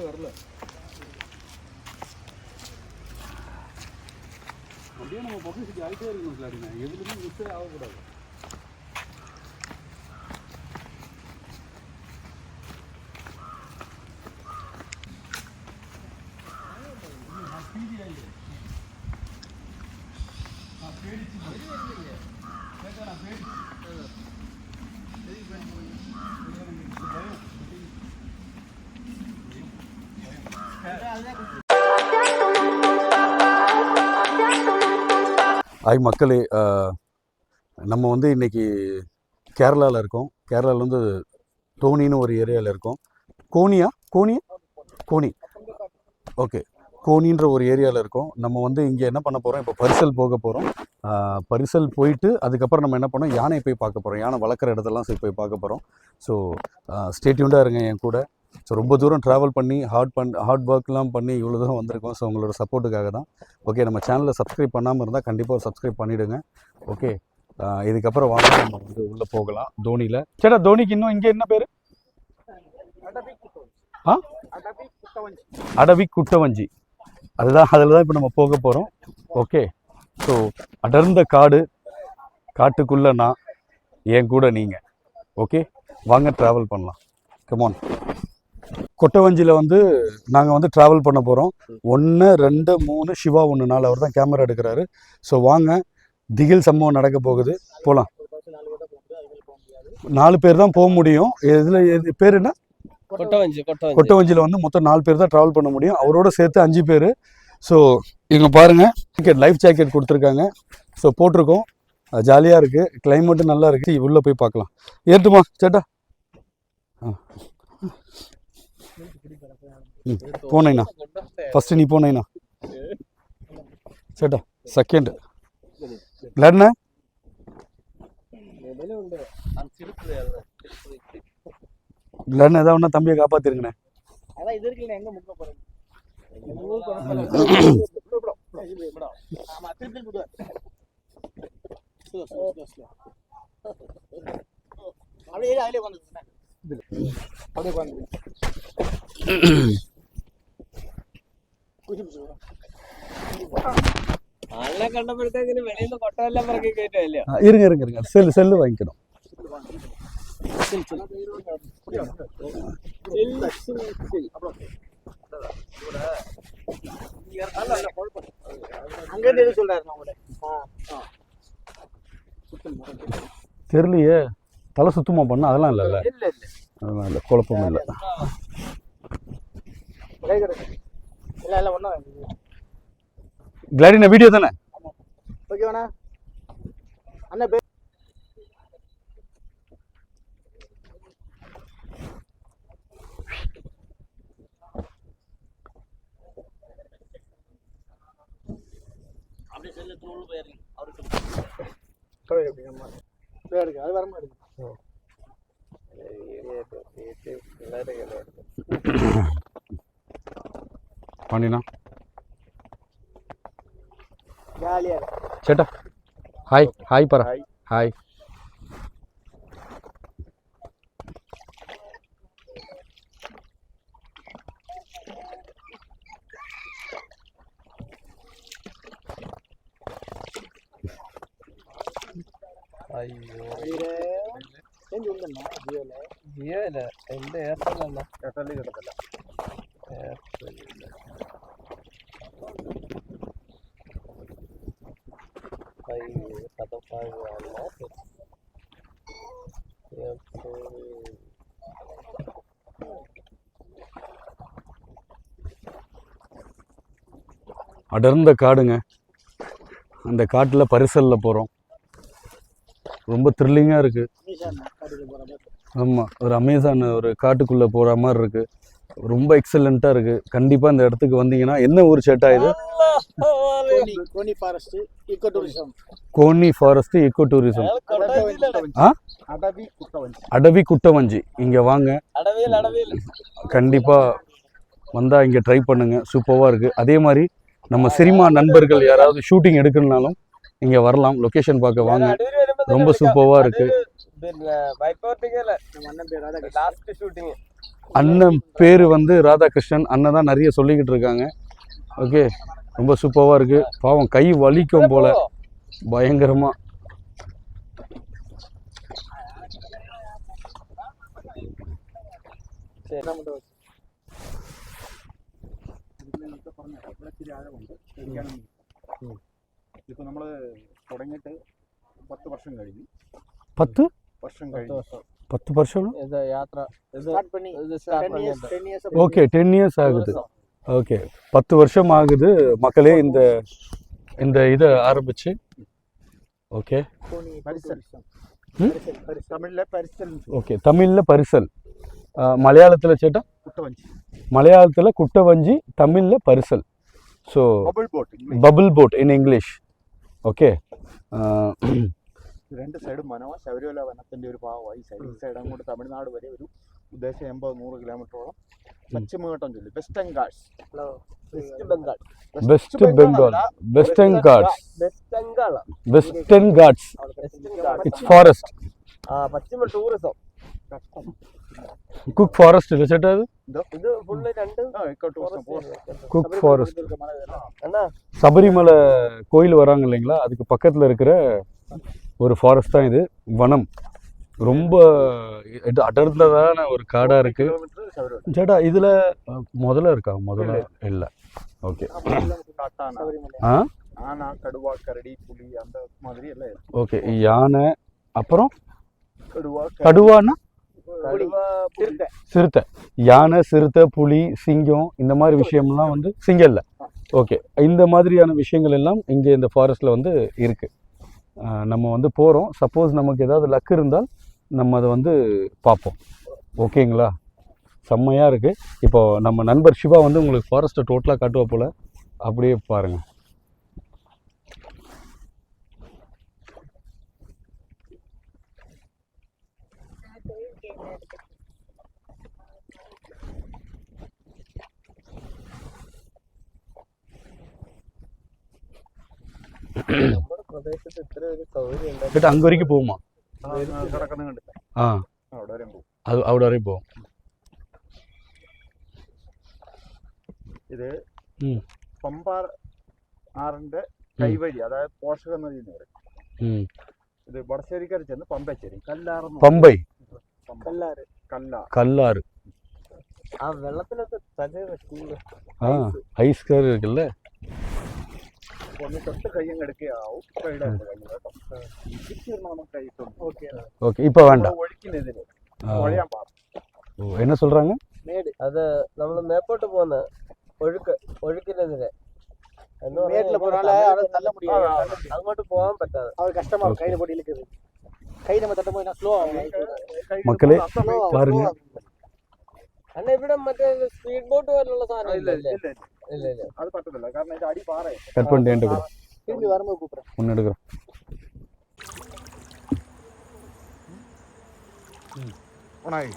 வரல. அப்படியே நம்ம பப்ளிசிட்டி ஆகிட்டே இருக்கணும் சார். எதுலையுமே மிஸ்ஸே ஆகக்கூடாது. ஹாய் மக்களே, நம்ம வந்து இன்றைக்கி கேரளாவில் இருக்கோம். கேரளாவில் வந்து தோனின்னு ஒரு ஏரியாவில் இருக்கோம். கோனி ஓகே, கோனின்ற ஒரு ஏரியாவில் இருக்கோம். நம்ம வந்து இங்கே என்ன பண்ண போகிறோம், இப்போ பரிசல் போக போகிறோம். பரிசல் போயிட்டு அதுக்கப்புறம் நம்ம என்ன பண்ணோம், யானை போய் பார்க்க போகிறோம். யானை வளர்க்குற இடத்தெல்லாம் போய் பார்க்க போகிறோம். ஸோ ஸ்டே டியூன்டாக இருங்க என் கூட. ஸோ ரொம்ப தூரம் ட்ராவல் பண்ணி ஹார்ட் ஒர்க்லாம் பண்ணி இவ்வளோ தூரம் வந்திருக்கோம். ஸோ உங்களோட சப்போர்ட்டுக்காக தான். ஓகே, நம்ம சேனலை சப்ஸ்கிரைப் பண்ணாமல் இருந்தால் கண்டிப்பாக ஒரு சப்ஸ்கிரைப் பண்ணிவிடுங்க. ஓகே, இதுக்கப்புறம் வாங்க நம்ம வந்து உள்ளே போகலாம். தோனியில் சேட்டா, தோனிக்கு இன்னும் இங்கே என்ன பேர்? அடவி குட்டவஞ்சி. அதில் தான் இப்போ நம்ம போக போகிறோம். ஓகே, ஸோ அடர்ந்த காட்டுக்குள்ளே நான், என் கூட நீங்கள். ஓகே, வாங்க ட்ராவல் பண்ணலாம். கமான். கொட்டவஞ்சியில் வந்து நாங்கள் வந்து ட்ராவல் பண்ண போகிறோம். 1, 2, 3 சிவா 1 4 அவர் தான் கேமரா எடுக்கிறாரு. ஸோ வாங்க, திகில் சம்பவம் நடக்க போகுது. போகலாம். 4 பேர் தான் போக முடியும். இதில் பேர் என்ன? கொட்டவஞ்சியில் வந்து மொத்தம் 4 பேர் தான் ட்ராவல் பண்ண முடியும். அவரோட சேர்த்து 5 பேர். ஸோ இவங்க பாருங்கள், லைஃப் ஜாக்கெட் கொடுத்துருக்காங்க. ஸோ போட்டிருக்கோம். ஜாலியாக இருக்குது, கிளைமேட்டும் நல்லா இருக்குது. உள்ளே போய் பார்க்கலாம். ஏற்றுமா சேட்டா? போனேண்ணா, ஃபஸ்ட்டு நீ போனேண்ணா சேட்டா. செகண்ட் இல்லைண்ணா, இல்லைண்ணா ஏதாவது ஒன்றா தம்பியை காப்பாற்றிருங்கண்ணே. இருங்க, செல்லு வாங்கிக்கணும். தெரியலையே, தலை சுத்தமா பண்ண அதெல்லாம் இல்லைல்ல, அதெல்லாம் இல்லை, குழப்பமும் இல்லை. கிளாடினா வீடியோ தானே? ஓகேவாண்ணா அண்ணா. அது வர மாதிரி பண்ணினா சேட்டா. ஹாய் பரா. ஹாய். ജിയോയില്ല, എൻ്റെ എയർടെൽ കിട്ടത്തില്ല. அடர்ந்த காடுங்க. அந்த காட்டில் பரிசலில் போகிறோம். ரொம்ப த்ரில்லிங்காக இருக்குது. ஆமாம், ஒரு அமேசான் ஒரு காட்டுக்குள்ளே போகிற மாதிரி இருக்குது. ரொம்ப எக்ஸலண்ட்டாக இருக்குது. கண்டிப்பாக இந்த இடத்துக்கு வந்தீங்கன்னா, என்ன ஊர் சேட்டா இது? Konni forest eco tourism. Adavi குட்டவஞ்சி. இங்கே வாங்க, கண்டிப்பாக வந்தால் இங்கே ட்ரை பண்ணுங்கள். சூப்பராக இருக்குது. அதே மாதிரி நம்ம சினிமா நண்பர்கள் யாராவது ஷூட்டிங் எடுக்கணும்னாலும் இங்கே வரலாம். லொக்கேஷன் பார்க்க வாங்க, ரொம்ப சூப்பராக இருக்குது. அண்ணன் பேர் வந்து ராதாகிருஷ்ணன். அண்ணன் தான் நிறைய சொல்லிக்கிட்டு இருக்காங்க. ஓகே, ரொம்ப சூப்பராக இருக்குது. பாவம் கை வலிக்கும் போல் பயங்கரமாக. ഇപ്പൊ നമ്മള് തുടങ്ങിയിട്ട് 10 വർഷം കഴിഞ്ഞു. 10 വർഷം കഴിഞ്ഞു. 10 வருஷம். இது யாத்ரா ஸ்டார்ட் பண்ணி ஓகே, 10 இயர்ஸ் ஆகுது. ஓகே, 10 வருஷம் ஆகுது மக்களே இந்த இந்த இதை ஆரம்பிச்சு. ஓகே, തമിഴിലെ പരിസൽ, ஓகே, தமிழில் பரிசல், மலையாளத்தில் சேட்டா കുട്ടവഞ്ചി, மலையாளத்தில் குட்டவஞ்சி, தமிழில் பரிசல். So bubble boat, bubble boat in English. Okay, രണ്ട് സൈഡും വനവും ശബരിമല വനത്തിന്റെ ഒരു ഭാഗമായി. സൈഡ് അങ്ങോട്ട് തമിഴ്നാട് വരെ ഒരു ഉദ്ദേശം 80-100 കിലോമീറ്ററോളം പശ്ചിമഘട്ടം ചൊല്ലി Western Ghats. West Bengal West Bengal, Western Ghats, West Bengal Western Ghats. Western Ghat it's forest, பശ്ചിമ ടൂറിസം. குக் ஃபாரஸ்ட் இல்லை சேட்டா அது? இது ஃபுல்லு ரெண்டு குக் ஃபாரஸ்ட். அண்ணா சபரிமலை கோயில் வராங்க இல்லைங்களா, அதுக்கு பக்கத்தில் இருக்கிற ஒரு ஃபாரஸ்ட் தான் இது. வனம் ரொம்ப அடர்ந்ததான ஒரு காடாக இருக்குது. சேட்டா இதில் முதல்ல இருக்கா? முதல்ல இல்லை. ஓகே, ஆ ஆனா கடுவா, கரடி, புலி அந்த மாதிரி எல்லாம் இருக்கு. ஓகே, யானை, அப்புறம் கடுவா, கடுவானா சிறுத்தை, சிறுத்தை, யானை, சிறுத்தை, புலி, சிங்கம், இந்த மாதிரி விஷயம்லாம் வந்து சிங்கம் இல்லை. ஓகே, இந்த மாதிரியான விஷயங்கள் எல்லாம் இங்கே இந்த ஃபாரஸ்ட்டில் வந்து இருக்குது. நம்ம வந்து போகிறோம். சப்போஸ் நமக்கு ஏதாவது லக் இருந்தால் நம்ம அதை வந்து பார்ப்போம். ஓகேங்களா? செம்மையாக இருக்குது. இப்போது நம்ம நண்பர் சிவா வந்து உங்களுக்கு ஃபாரஸ்ட்டை டோட்டலாக காட்டுவா போல். அப்படியே பாருங்கள். നമ്മുടെ പ്രദേശത്ത് ഇത്ര ഒരു സൗകര്യം ഉണ്ടായിരുന്നു. அங்கே வரைக்கும் போகுமா? കിടക്കുന്ന കണ്ടില്ല, ஆ, അവിടെ വരെ പോകും. அது അവിടെ வரையும் போகும். ഇത് ம் പമ്പാർ ആറിന്റെ കൈവഴി, അതായത് പോഷക നദി എന്ന് പറയും. ம் ഇത് വടശ്ശേരിക്കര ചെന്ന് പമ്പച്ചേരി കല്ലാറെന്ന് பம்பை, കല്ലാറ് കല്ലാർ. கல்லாறு. ആ വെള്ളത്തിലൊക്കെ തകര ചൂട്. ஆ, ஐஸ் கலர் இருக்குல்ல. ഒന്ന് തൊട്ട് കയ്യും എടുക്കുകയാവും. കൈയിടാണ്ട് കയ്യിൽ കേട്ടോ. തിരിച്ചിരുന്ന് നമുക്ക് കൈയിട്ടുണ്ട്. ഓക്കെ ஓகே, இப்போ வேண்டாம். ഒഴുക്കിനെതിരെ ஆ, ഒഴയാൻ പാടില്ല. ஓ, என்ன சொல்கிறாங்க? മേട് അത് നമ്മൾ മേപ്പോട്ട് പോകുന്ന ഒഴുക്കിനെതിരെ എന്ന് പറഞ്ഞാൽ അങ്ങോട്ട് പോകാൻ പറ്റാതെ Okay. കൈ നമ്മൾ തട്ടുമ്പോൾ സ്ലോ மக்களே பாருங்க. അല്ല ഇവിടെ മറ്റേ സ്പീഡ് ബോട്ട് പോലുള്ള സാധനം ഇല്ല ഇല്ലല്ലേ? ഇല്ല ഇല്ല, ഇല്ല ഇല്ല അത് പറ്റത്തില്ല. കാരണം ഇത് അടി പാറ. கட் பண்ணிட்டு என்கிட்ட கொடு. திரும்பி வரும்போது கூப்பிடுறேன். ஒன்று எடுக்கிறோம். ഉണായി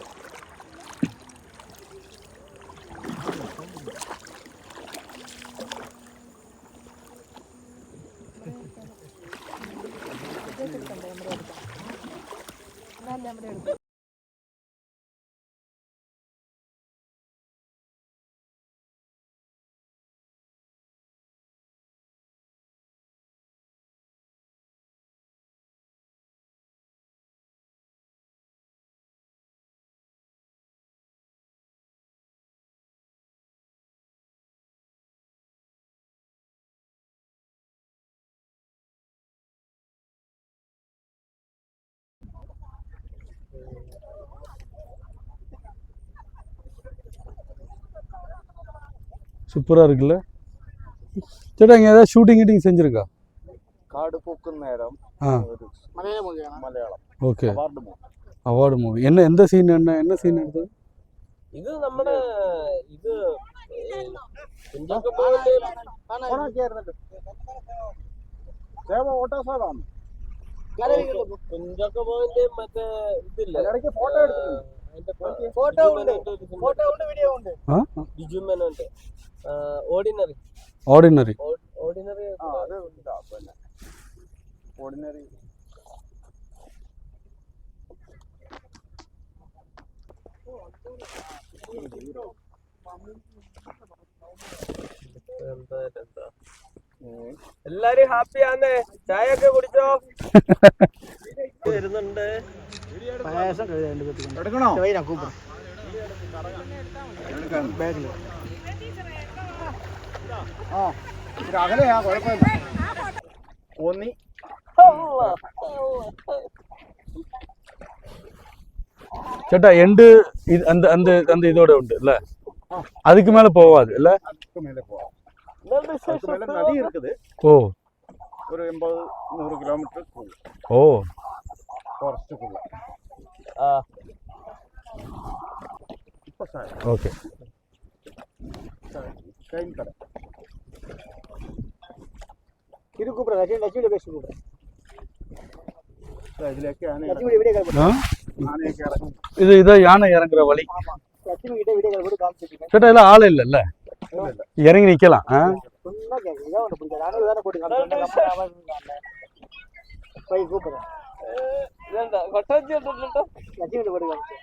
சூப்பராக இருக்குல்ல சேட்டா? இங்கே ஏதாவது ஷூட்டிங் கீட்டிங் செஞ்சுருக்கா? കാട് പൂക്കും നേരം ஆ, ഒരു Malayalam okay. Award movie. Award movie என்ன? எந்த சீன்? என்ன சீன் எடுத்தது? ഇത് നമ്മുടെ ഇത് കുഞ്ചാക്കോ ബോബന്റെ ഓട്ടോസാണ് കുഞ്ചാക്കോ ബോബന്റെ മറ്റേ ഇതില്ല ഇടയ്ക്ക് ഫോട്ടോ ഫോട്ടോ ഉണ്ട്, ഫോട്ടോ ഉണ്ട്, വീഡിയോ ഉണ്ട്. ஆ, ബിജു മേനോന്റെ ഓർഡിനറി ஆர்டினரி. ഓർഡിനറി അത് ഉണ്ടാ പിന്നെ ഓർഡിനറി എല്ലാരും ഹാപ്പിയാന്നേ? ചായ ഒക്കെ കുടിച്ചോ? വരുന്നുണ്ട്. എടുക്കണോ? ആ ഇത് അകലെയാ, കുഴപ്പമില്ല. കോന്നി சேட்டா எண்டு அந்த அந்த அந்த இதோட உண்டு இல்ல, அதுக்கு மேல போவாது இல்ல? அதுக்கு மேலே போகலாம். എന്താണ് அதுக்கு மேலே വിശേഷം? நதி இருக்குது. ஓ ஒரு 80-100 கிலோமீட்டருக்குள்ள ஓ ஃபாரஸ்ட்டுக்குள்ள. ആ இப்போ சார் ஓகே. டைம் கடை ഇത് കൂപ്പറ നച്ചിയുടെ ബേസ് കൂപ്പറ ഇതിലേക്ക് നച്ചിയുടെ വീഡിയോ കാൽ ஆ? ആനയൊക്കെ ഇറങ്ങും. இது இதான் யானை இறங்குற வழி. നച്ചിയുടെ വീഡിയോ കാൽ കൂടി കാണിച്ചിട്ട് சேட்டா இதெல்லாம் ஆள் இல்ல, ഇല്ല. இறங்கி நிக்கலாம். ஆ? சொன்னா கேட்க இதான் ஒன்று பிடிக்காது. ஆனால் தானே போட்டு காமிச்சு போய் கூப்பிடுறேன். நச்சிയുടെ போட்டு காமிச்சு